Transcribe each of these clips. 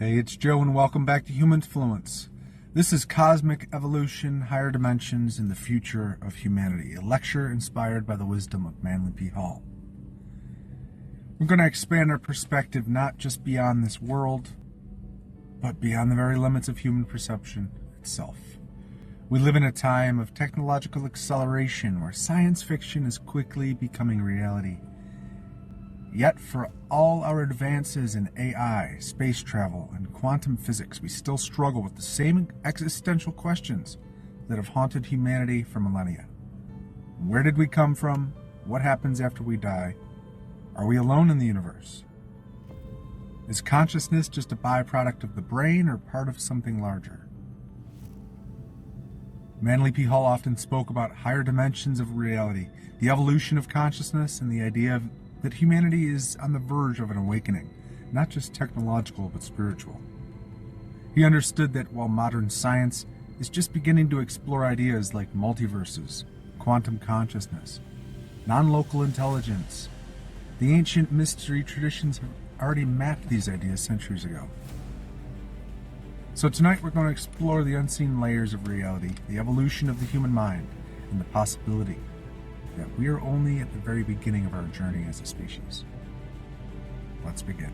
Hey, it's Joe, and welcome back to Humanfluence. This is Cosmic Evolution, Higher Dimensions, and the Future of Humanity, a lecture inspired by the wisdom of Manly P. Hall. We're going to expand our perspective not just beyond this world, but beyond the very limits of human perception itself. We live in a time of technological acceleration where science fiction is quickly becoming reality. Yet, for all our advances in AI, space travel, and quantum physics, we still struggle with the same existential questions that have haunted humanity for millennia. Where did we come from? What happens after we die? Are we alone in the universe? Is consciousness just a byproduct of the brain or part of something larger? Manly P. Hall often spoke about higher dimensions of reality, the evolution of consciousness, and the idea that humanity is on the verge of an awakening, not just technological but spiritual. He understood that while modern science is just beginning to explore ideas like multiverses, quantum consciousness, non-local intelligence, the ancient mystery traditions have already mapped these ideas centuries ago. So tonight we're going to explore the unseen layers of reality, the evolution of the human mind, and the possibility that we are only at the very beginning of our journey as a species. Let's begin.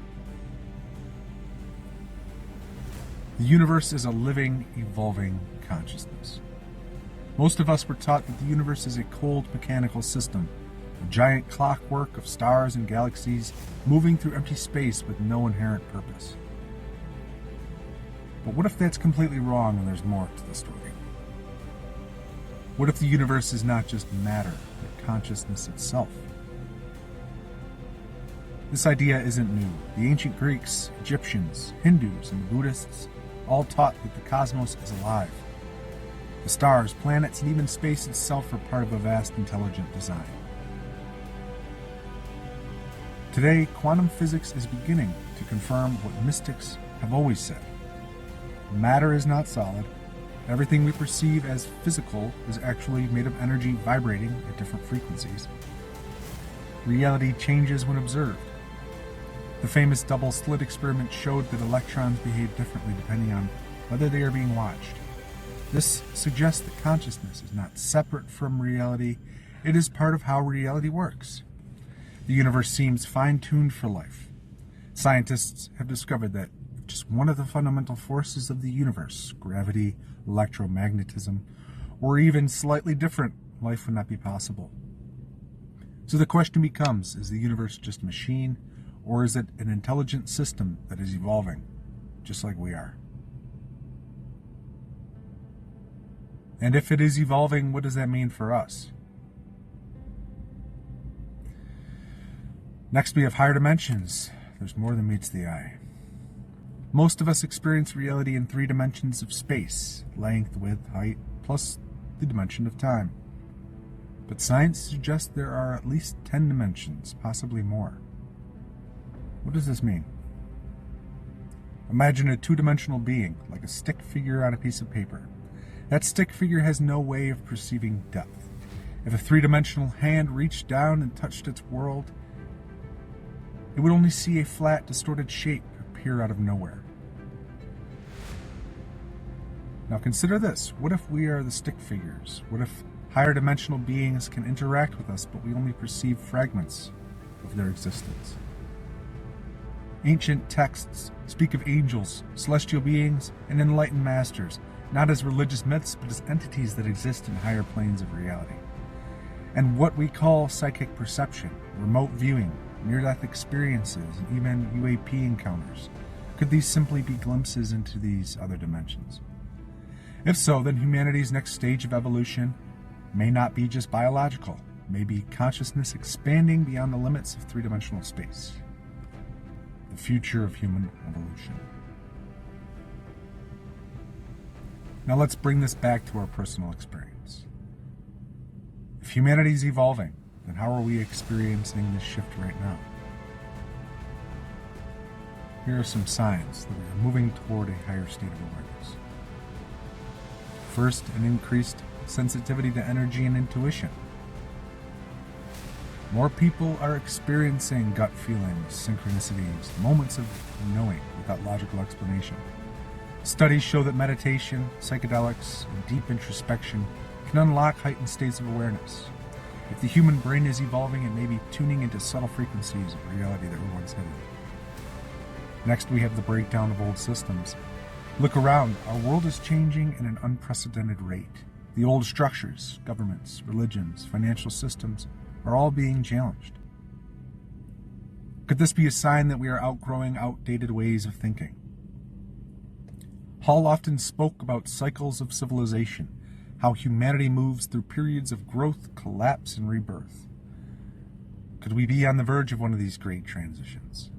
The universe is a living, evolving consciousness. Most of us were taught that the universe is a cold, mechanical system, a giant clockwork of stars and galaxies moving through empty space with no inherent purpose. But what if that's completely wrong and there's more to the story? What if the universe is not just matter, but consciousness itself? This idea isn't new. The ancient Greeks, Egyptians, Hindus, and Buddhists all taught that the cosmos is alive. The stars, planets, and even space itself are part of a vast intelligent design. Today, quantum physics is beginning to confirm what mystics have always said. Matter is not solid. Everything we perceive as physical is actually made of energy vibrating at different frequencies. Reality changes when observed. The famous double slit experiment showed that electrons behave differently depending on whether they are being watched. This suggests that consciousness is not separate from reality. It is part of how reality works. The universe seems fine-tuned for life. Scientists have discovered that just one of the fundamental forces of the universe, gravity, electromagnetism, or even slightly different, life would not be possible. So the question becomes, is the universe just a machine, or is it an intelligent system that is evolving, just like we are? And if it is evolving, what does that mean for us? Next, we have higher dimensions. There's more than meets the eye. Most of us experience reality in 3 dimensions of space, length, width, height, plus the dimension of time. But science suggests there are at least 10 dimensions, possibly more. What does this mean? Imagine a 2-dimensional being, like a stick figure on a piece of paper. That stick figure has no way of perceiving depth. If a 3-dimensional hand reached down and touched its world, it would only see a flat, distorted shape appear out of nowhere. Now consider this. What if we are the stick figures? What if higher dimensional beings can interact with us, but we only perceive fragments of their existence? Ancient texts speak of angels, celestial beings, and enlightened masters, not as religious myths, but as entities that exist in higher planes of reality. And what we call psychic perception, remote viewing, near-death experiences, and even UAP encounters. Could these simply be glimpses into these other dimensions? If so, then humanity's next stage of evolution may not be just biological, may be consciousness expanding beyond the limits of 3-dimensional space. The future of human evolution. Now let's bring this back to our personal experience. If humanity is evolving, then how are we experiencing this shift right now? Here are some signs that we are moving toward a higher state of awareness. First, an increased sensitivity to energy and intuition. More people are experiencing gut feelings, synchronicities, moments of knowing without logical explanation. Studies show that meditation, psychedelics, and deep introspection can unlock heightened states of awareness. If the human brain is evolving, it may be tuning into subtle frequencies of reality that were once hidden. Next, we have the breakdown of old systems. Look around. Our world is changing at an unprecedented rate. The old structures, governments, religions, financial systems are all being challenged. Could this be a sign that we are outgrowing outdated ways of thinking? Hall often spoke about cycles of civilization, how humanity moves through periods of growth, collapse, and rebirth. Could we be on the verge of one of these great transitions?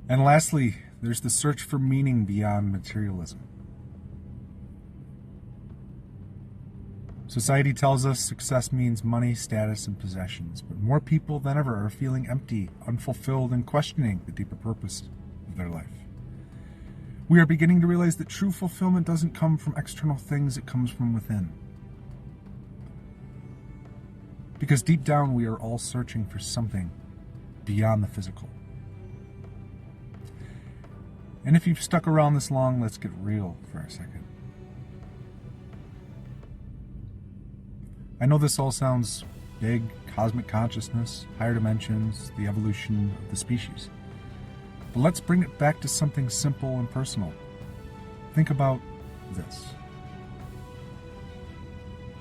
And lastly, there's the search for meaning beyond materialism. Society tells us success means money, status, and possessions, but more people than ever are feeling empty, unfulfilled, and questioning the deeper purpose of their life. We are beginning to realize that true fulfillment doesn't come from external things, it comes from within. Because deep down, we are all searching for something beyond the physical. And if you've stuck around this long, let's get real for a second. I know this all sounds big, cosmic consciousness, higher dimensions, the evolution of the species. But let's bring it back to something simple and personal. Think about this.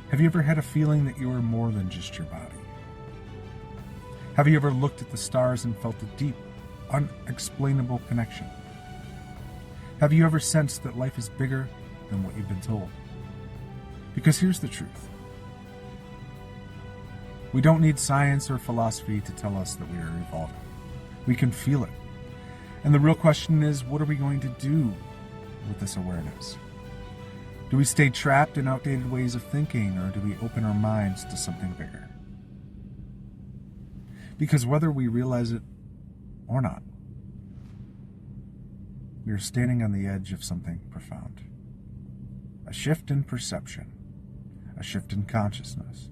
Have you ever had a feeling that you are more than just your body? Have you ever looked at the stars and felt a deep, unexplainable connection? Have you ever sensed that life is bigger than what you've been told? Because here's the truth. We don't need science or philosophy to tell us that we are evolving. We can feel it. And the real question is, what are we going to do with this awareness? Do we stay trapped in outdated ways of thinking, or do we open our minds to something bigger? Because whether we realize it or not, we are standing on the edge of something profound. A shift in perception, a shift in consciousness,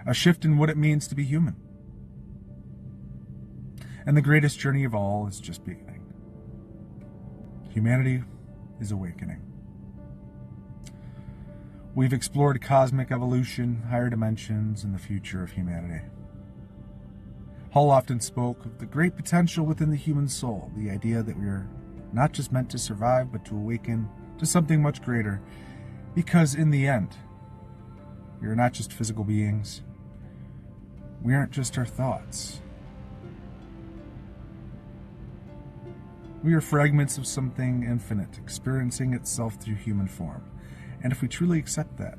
a shift in what it means to be human. And the greatest journey of all is just beginning. Humanity is awakening. We've explored cosmic evolution, higher dimensions, and the future of humanity. Hall often spoke of the great potential within the human soul, the idea that we are not just meant to survive, but to awaken to something much greater, because in the end, we are not just physical beings. We aren't just our thoughts. We are fragments of something infinite, experiencing itself through human form. And if we truly accept that,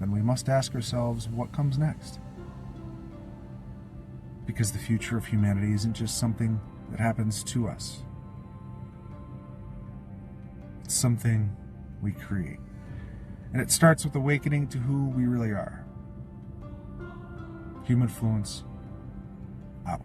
then we must ask ourselves what comes next. Because the future of humanity isn't just something that happens to us. It's something we create. And it starts with awakening to who we really are. Humanfluence out.